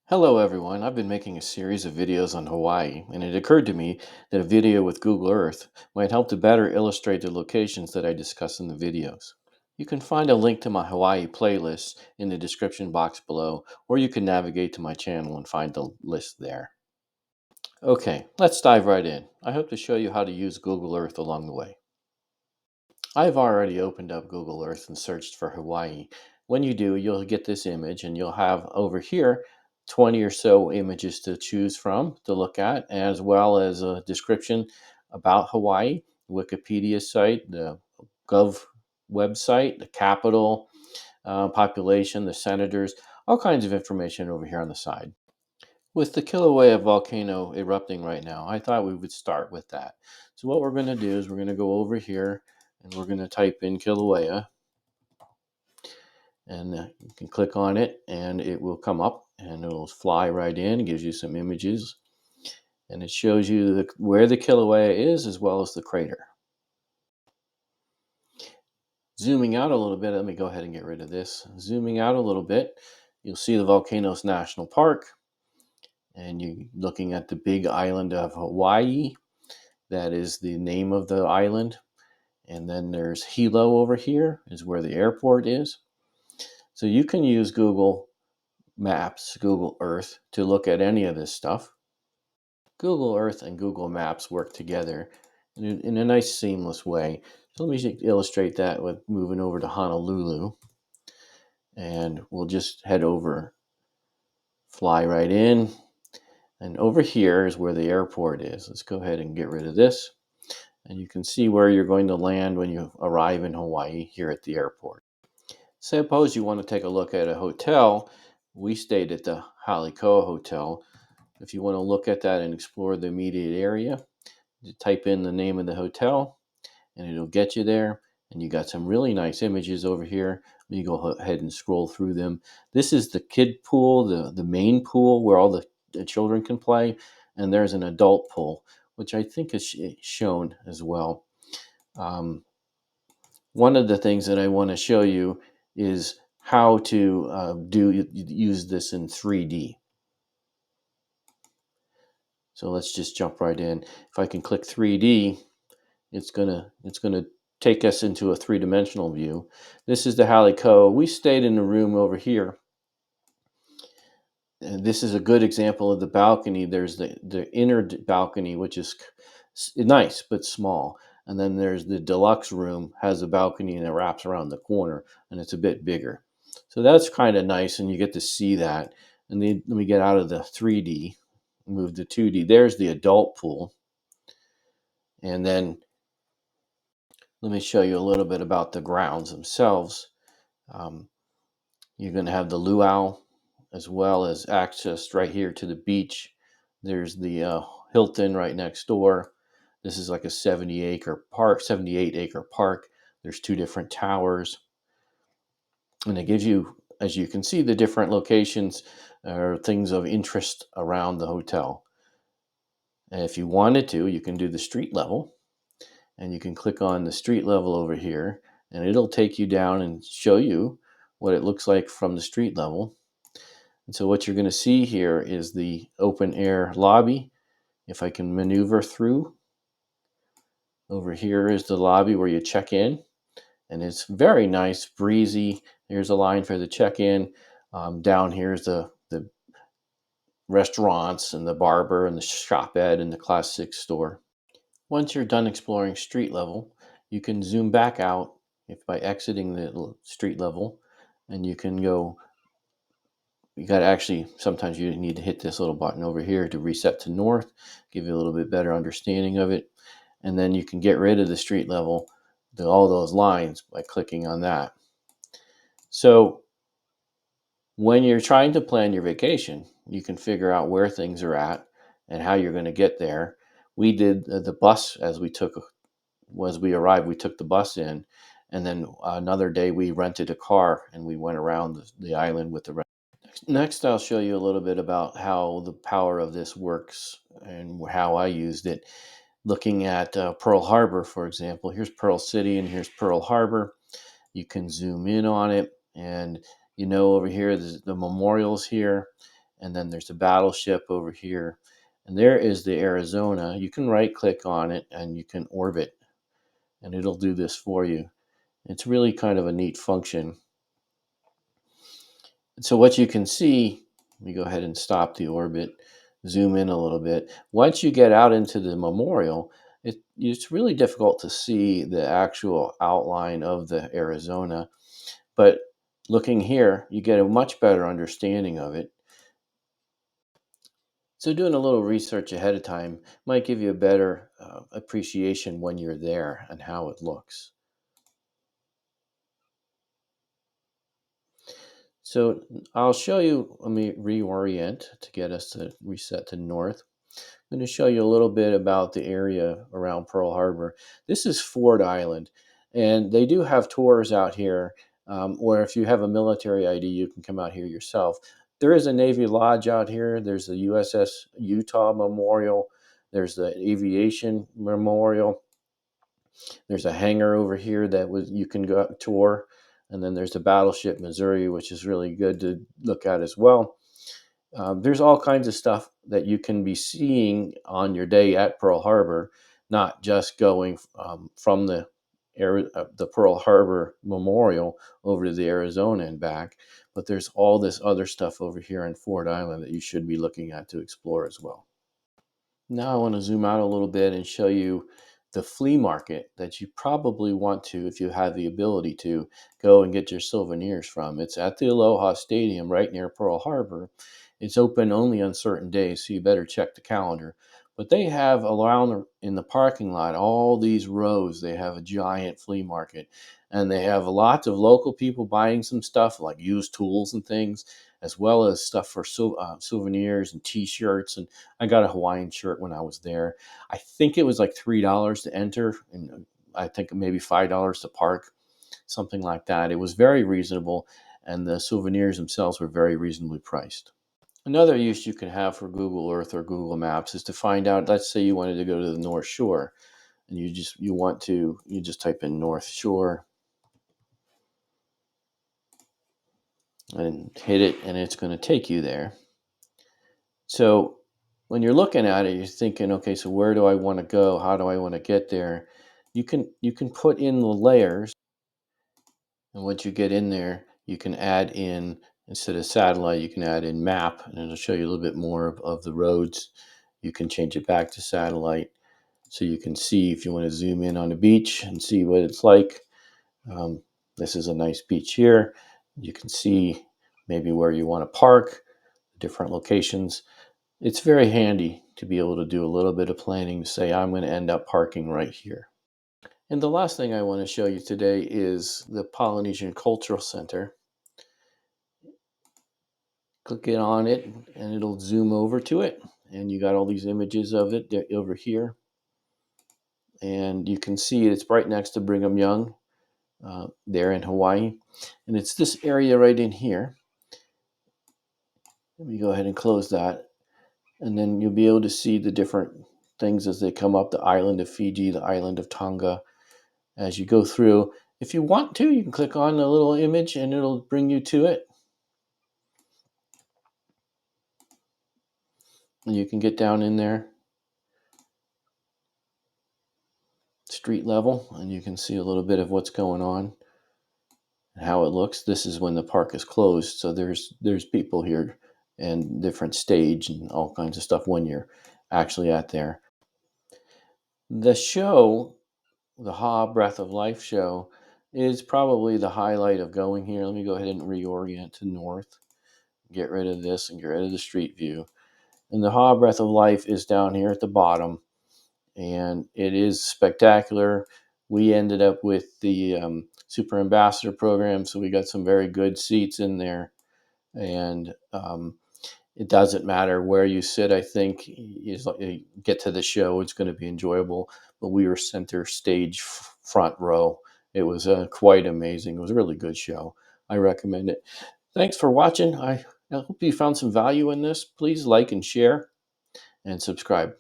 Hello everyone, I've been making a series of videos on Hawaii, and it occurred to me that a video with Google Earth might help to better illustrate the locations that I discuss in the videos. You can find a link to my Hawaii playlist in the description box below, or you can navigate to my channel and find the list there. Okay, let's dive right in. I hope to show you how to use Google Earth along the way. I've already opened up Google Earth and searched for Hawaii. When you do, you'll get this image and you'll have over here 20 or so images to choose from to look at, as well as a description about Hawaii, Wikipedia site, the Gov website, the capital, population, the senators, all kinds of information over here on the side. With the Kilauea volcano erupting right now, I thought we would start with that. So what we're going to do is we're going to go over here and we're going to type in Kilauea, and you can click on it and it will come up and it'll fly right in. It gives you some images and it shows you where the Kilauea is as well as the crater. Zooming out a little bit, let me go ahead and get rid of this. Zooming out a little bit, you'll see the Volcanoes National Park, and you're looking at the big island of Hawaii. That is the name of the island. And then there's Hilo over here is where the airport is. So you can use Google Maps, Google Earth to look at any of this stuff. Google Earth and Google Maps work together in a nice seamless way. So let me illustrate that with moving over to Honolulu. And we'll just head over, fly right in. And over here is where the airport is. Let's go ahead and get rid of this. And you can see where you're going to land when you arrive in Hawaii here at the airport. Suppose you want to take a look at a hotel. We stayed at the Halikoa Hotel. If you want to look at that and explore the immediate area, you type in the name of the hotel and it'll get you there. And you got some really nice images over here. You go ahead and scroll through them. This is the kid pool, the main pool where all the children can play. And there's an adult pool, which I think is shown as well. One of the things that I want to show you is how to use this in 3D. So let's just jump right in. If I can click 3D, it's gonna take us into a three-dimensional view. This is the Halikoa. We stayed in a room over here. And this is a good example of the balcony. There's the inner balcony, which is nice but small. And then there's the deluxe room, has a balcony and it wraps around the corner and it's a bit bigger. So that's kind of nice and you get to see that. And then let me get out of the 3D, move to 2D. There's the adult pool. And then let me show you a little bit about the grounds themselves. Um, you're going to have the luau as well as access right here to the beach. There's the Hilton right next door. This is like a 70-acre park, 78-acre park. There's two different towers. And it gives you, as you can see, the different locations or things of interest around the hotel. And if you wanted to, you can do the street level. And you can click on the street level over here. And it'll take you down and show you what it looks like from the street level. And so what you're going to see here is the open air lobby. If I can maneuver through, over here is the lobby where you check in. And it's very nice, breezy. Here's a line for the check-in. Down here is the restaurants and the barber and the shop ed and the Class 6 store. Once you're done exploring street level, you can zoom back out by exiting the street level, and you can go. You got to actually, sometimes you need to hit this little button over here to reset to north, give you a little bit better understanding of it. And then you can get rid of the street level, all those lines by clicking on that. So when you're trying to plan your vacation, you can figure out where things are at and how you're going to get there. We did the bus as we arrived, we took the bus in, and then another day we rented a car and we went around the island with the rent. Next, I'll show you a little bit about how the power of this works and how I used it. Looking at Pearl Harbor, for example, here's Pearl City and here's Pearl Harbor. You can zoom in on it, and over here the memorials here, and then there's a battleship over here. And there is the Arizona. You can right click on it and you can orbit, and it'll do this for you. It's really kind of a neat function. So what you can see, let me go ahead and stop the orbit, zoom in a little bit. Once you get out into the memorial, it's really difficult to see the actual outline of the Arizona. But looking here, you get a much better understanding of it. So doing a little research ahead of time might give you a better appreciation when you're there and how it looks. So I'll show you, let me reorient to get us to reset to north. I'm going to show you a little bit about the area around Pearl Harbor. This is Ford Island, and they do have tours out here, or if you have a military ID, you can come out here yourself. There is a Navy Lodge out here. There's the USS Utah Memorial. There's the Aviation Memorial. There's a hangar over here that you can go tour. And then there's the Battleship Missouri, which is really good to look at as well. There's all kinds of stuff that you can be seeing on your day at Pearl Harbor, not just going from the Pearl Harbor Memorial over to the Arizona and back, but there's all this other stuff over here in Ford Island that you should be looking at to explore as well. Now I want to zoom out a little bit and show you the flea market that you probably want to, if you have the ability to, go and get your souvenirs from. It's at the Aloha Stadium right near Pearl Harbor. It's open only on certain days, so you better check the calendar. But they have around in the parking lot all these rows. They have a giant flea market, and they have lots of local people buying some stuff like used tools and things, as well as stuff for souvenirs and T-shirts. And I got a Hawaiian shirt when I was there. I think it was like $3 to enter, and I think maybe $5 to park, something like that. It was very reasonable, and the souvenirs themselves were very reasonably priced. Another use you can have for Google Earth or Google Maps is to find out, let's say you wanted to go to the North Shore, and you just type in North Shore and hit it, and it's going to take you there. So when you're looking at it, you're thinking, okay, so where do I want to go? How do I want to get there? You can put in the layers, and once you get in there, you can add in, instead of satellite, you can add in map, and it'll show you a little bit more of the roads. You can change it back to satellite, so you can see if you want to zoom in on the beach and see what it's like. Um, this is a nice beach here. You can see maybe where you want to park, different locations. It's very handy to be able to do a little bit of planning to say, I'm going to end up parking right here. And the last thing I want to show you today is the Polynesian Cultural Center. Click it on it and it'll zoom over to it. And you got all these images of it over here. And you can see it's right next to Brigham Young there in Hawaii. And it's this area right in here. Let me go ahead and close that. And then you'll be able to see the different things as they come up, the island of Fiji, the island of Tonga. As you go through, if you want to, you can click on the little image and it'll bring you to it. And you can get down in there, street level, and you can see a little bit of what's going on and how it looks. This is when the park is closed, so there's people here and different stage and all kinds of stuff when you're actually at there. The show, the Ha Breath of Life show, is probably the highlight of going here. Let me go ahead and reorient to north, get rid of this and get rid of the street view. And the Ha Breath of Life is down here at the bottom, and it is spectacular. We ended up with the Super Ambassador program, so we got some very good seats in there. And it doesn't matter where you sit, I think. You get to the show, it's going to be enjoyable. But we were center stage, front row. It was quite amazing. It was a really good show. I recommend it. Thanks for watching. I hope you found some value in this. Please like and share and subscribe.